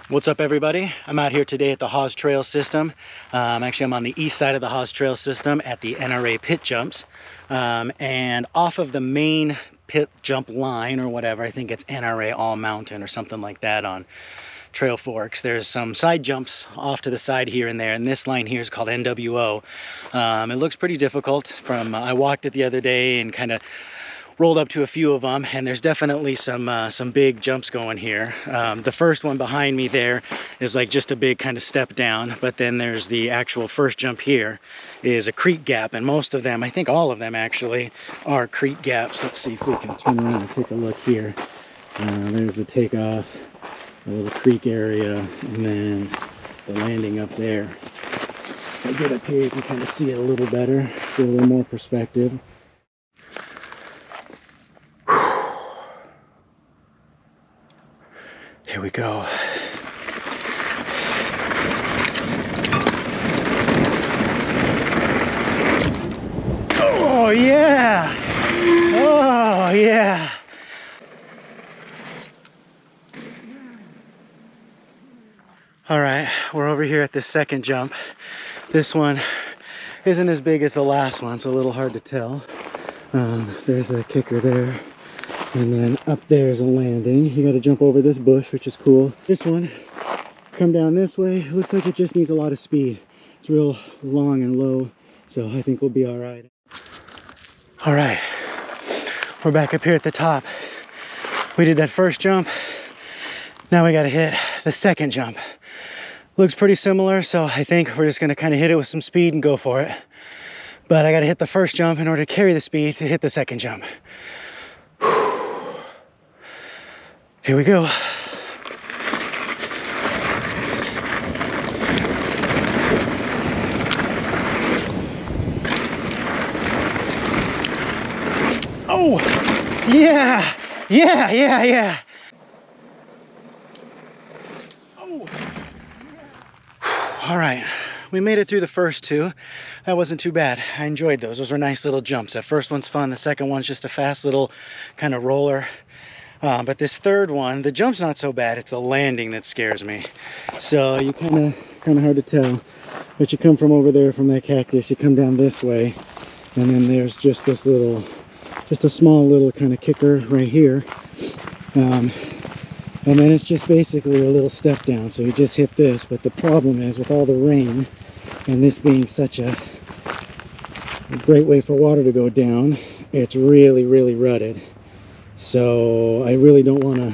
What's up, everybody? I'm out here today at the HAWES trail system. Actually, I'm on the east side of the HAWES trail system at the NRA pit jumps. And off of the main pit jump line or whatever, I think it's NRA All Mountain or something like that on Trail Forks. There's some side jumps off to the side here and there, and this line here is called NWO. It looks pretty difficult. I walked it the other day and kind of rolled up to a few of them, and there's definitely some big jumps going here. The first one behind me there is like just a big kind of step down, but then there's the actual first jump here is a creek gap, and most of them, I think all of them actually, are creek gaps. Let's see if we can turn around and take a look here. There's the takeoff, a little creek area, and then the landing up there. If I get up here, you can kind of see it a little better, get a little more perspective. Here we go. Oh yeah! Oh yeah! All right, we're over here at this second jump. This one isn't as big as the last one, so a little hard to tell. There's a kicker there. And then up there is a landing. You got to jump over this bush, which is cool. This one, come down this way. It looks like it just needs a lot of speed. It's real long and low, so I think we'll be all right. All right, we're back up here at the top. We did that first jump. Now we got to hit the second jump. Looks pretty similar, so I think we're just going to kind of hit it with some speed and go for it. But I got to hit the first jump in order to carry the speed to hit the second jump. Here we go. Oh, yeah, yeah, yeah, yeah. Oh. All right, we made it through the first two. That wasn't too bad. I enjoyed those. Those were nice little jumps. That first one's fun. The second one's just a fast little kind of roller. But this third one, the jump's not so bad. It's the landing that scares me. So you kind of hard to tell. But you come from over there from that cactus, you come down this way, and then there's just this little, just a small little kind of kicker right here. And then it's just basically a little step down. So you just hit this. But the problem is with all the rain and this being such a great way for water to go down, it's really, really rutted. So I really don't want to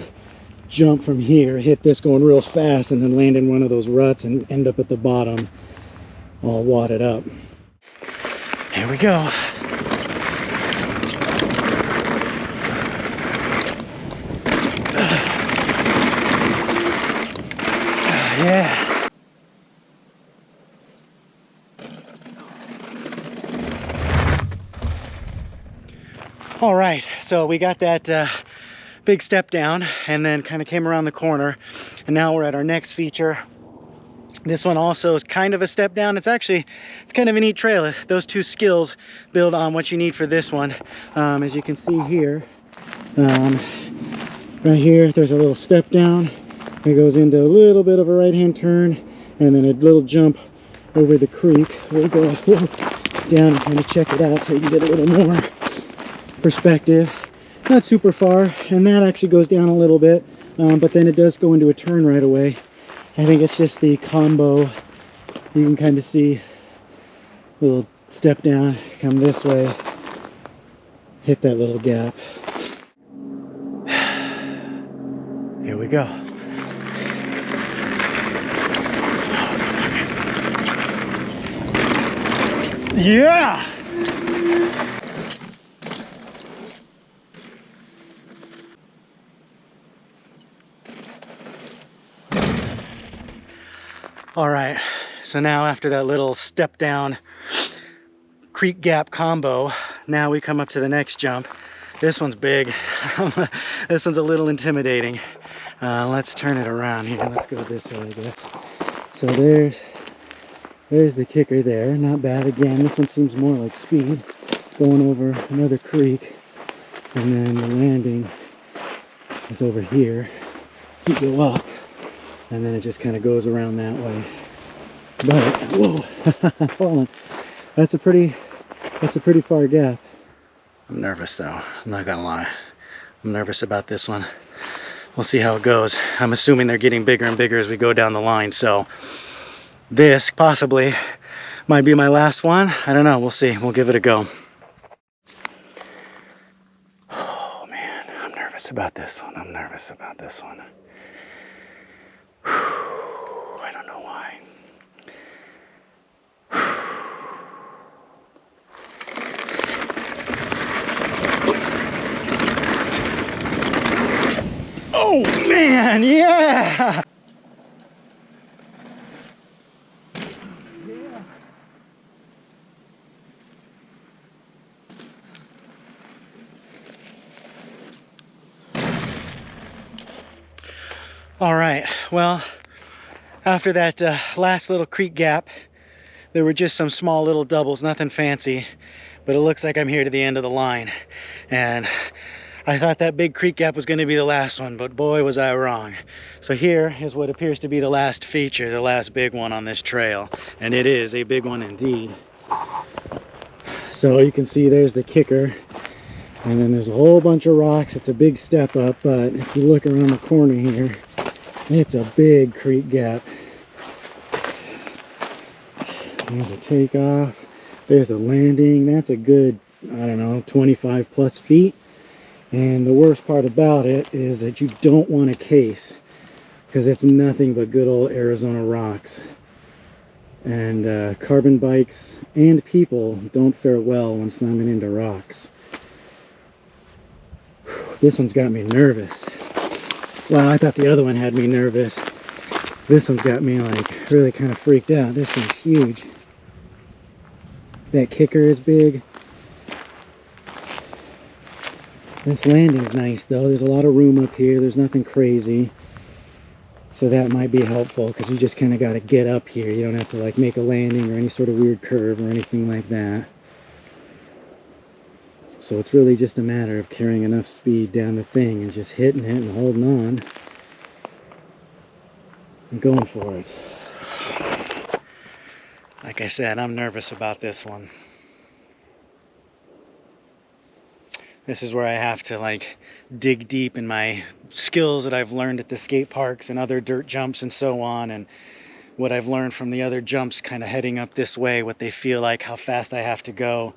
jump from here, hit this going real fast, and then land in one of those ruts and end up at the bottom all wadded up. Here we go. Yeah. All right, so we got that big step down and then kind of came around the corner, and now we're at our next feature. This one also is kind of a step down. It's kind of a neat trail. Those two skills build on what you need for this one. As you can see here, right here, there's a little step down. It goes into a little bit of a right-hand turn, and then a little jump over the creek. We'll go down and kind of check it out so you can get a little more perspective. Not super far, and that actually goes down a little bit, but then it does go into a turn right away. I think it's just the combo. You can kind of see a little step down, come this way, hit that little gap. Here we go. Yeah! All right, so now after that little step down creek gap combo, now we come up to the next jump. This one's big. This one's a little intimidating. Let's turn it around here. Let's go this way, I guess. So there's the kicker there. Not bad. Again, this one seems more like speed, going over another creek. And then the landing is over here. You go up, and then it just kind of goes around that way. But whoa, falling. That's a pretty far gap. I'm nervous though, I'm not gonna lie. I'm nervous about this one. We'll see how it goes. I'm assuming they're getting bigger and bigger as we go down the line, so this possibly might be my last one. I don't know, we'll see. We'll give it a go. Oh man, I'm nervous about this one. I'm nervous about this one. I don't know why. Oh man, yeah! All right, well, after that last little creek gap, there were just some small little doubles, nothing fancy, but it looks like I'm here to the end of the line. And I thought that big creek gap was going to be the last one, but boy was I wrong. So here is what appears to be the last feature, the last big one on this trail, and it is a big one indeed. So you can see there's the kicker, and then there's a whole bunch of rocks. It's a big step up, but if you look around the corner here, it's a big creek gap. There's a takeoff, there's a landing. That's a good, I don't know, 25 plus feet. And the worst part about it is that you don't want a case, because it's nothing but good old Arizona rocks. And carbon bikes and people don't fare well when slamming into rocks. Whew, this one's got me nervous. Well, I thought the other one had me nervous. This one's got me like really kind of freaked out. This thing's huge. That kicker is big. This landing's nice though. There's a lot of room up here. There's nothing crazy. So that might be helpful, because you just kind of got to get up here. You don't have to like make a landing or any sort of weird curve or anything like that. So it's really just a matter of carrying enough speed down the thing and just hitting it and holding on and going for it. Like I said, I'm nervous about this one. This is where I have to like dig deep in my skills that I've learned at the skate parks and other dirt jumps and so on, and what I've learned from the other jumps kind of heading up this way, what they feel like, how fast I have to go.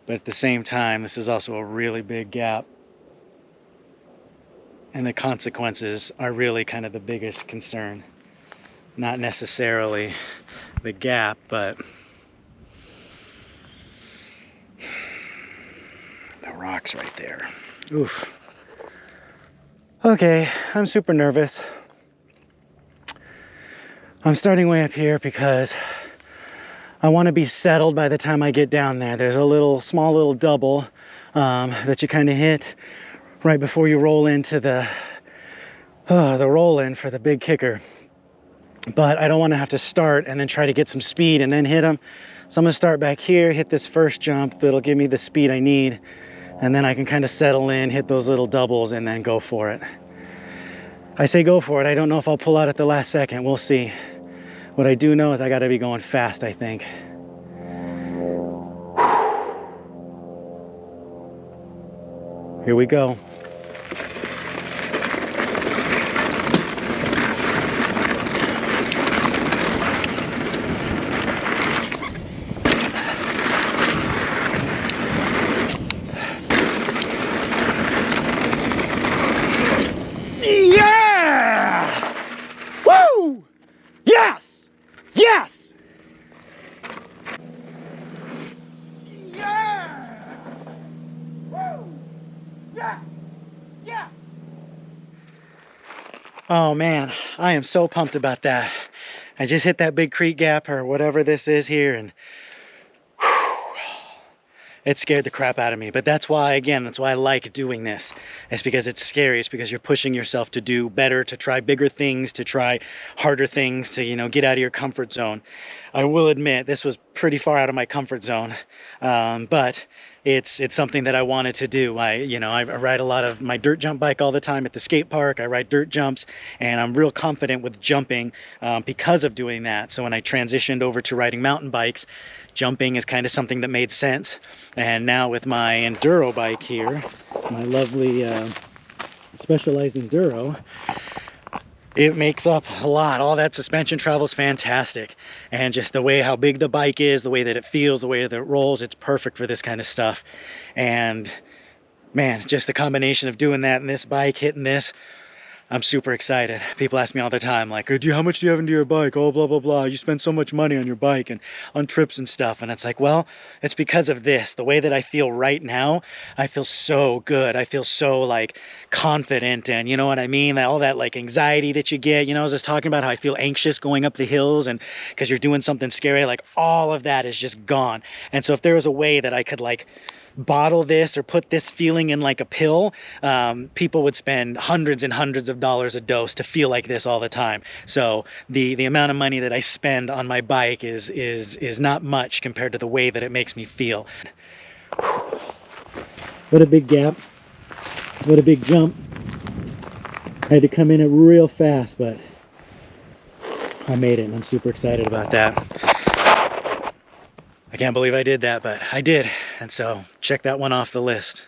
But at the same time, this is also a really big gap, and the consequences are really kind of the biggest concern. Not necessarily the gap, but the rocks right there. Oof. Okay, I'm super nervous. I'm starting way up here because I want to be settled by the time I get down there. There's a small little double that you kind of hit right before you roll into the roll-in for the big kicker. But I don't want to have to start and then try to get some speed and then hit them. So I'm going to start back here, hit this first jump that'll give me the speed I need, and then I can kind of settle in, hit those little doubles, and then go for it. I say go for it. I don't know if I'll pull out at the last second. We'll see. What I do know is I got to be going fast, I think. Here we go. Yeah! Woo! Yes! Yes! Yeah! Woo! Yeah! Yes! Oh man, I am so pumped about that. I just hit that big creek gap or whatever this is here, and it scared the crap out of me. But that's why, again, that's why I like doing this. It's because it's scary. It's because you're pushing yourself to do better, to try bigger things, to try harder things, to, you know, get out of your comfort zone. I will admit this was pretty far out of my comfort zone. But it's something that I wanted to do. I ride a lot of my dirt jump bike all the time at the skate park. I ride dirt jumps, and I'm real confident with jumping because of doing that. So when I transitioned over to riding mountain bikes, jumping is kind of something that made sense. And now with my enduro bike here, my lovely Specialized Enduro, it makes up a lot. All that suspension travel is fantastic, and just the way how big the bike is, the way that it feels, the way that it rolls, it's perfect for this kind of stuff. And man, just the combination of doing that and this bike, hitting this, I'm super excited. People ask me all the time, like, how much do you have into your bike? Oh, blah, blah, blah. You spend so much money on your bike and on trips and stuff. And it's like, well, it's because of this. The way that I feel right now, I feel so good. I feel so, like, confident, and you know what I mean? All that, like, anxiety that you get. I was just talking about how I feel anxious going up the hills, and because you're doing something scary, like, all of that is just gone. And so if there was a way that I could, like, bottle this or put this feeling in like a pill, people would spend hundreds and hundreds of dollars a dose to feel like this all the time. So the amount of money that I spend on my bike is not much compared to the way that it makes me feel. What a big gap. What a big jump. I had to come in it real fast, but I made it, and I'm super excited about that. I can't believe I did that, but I did. And so check that one off the list.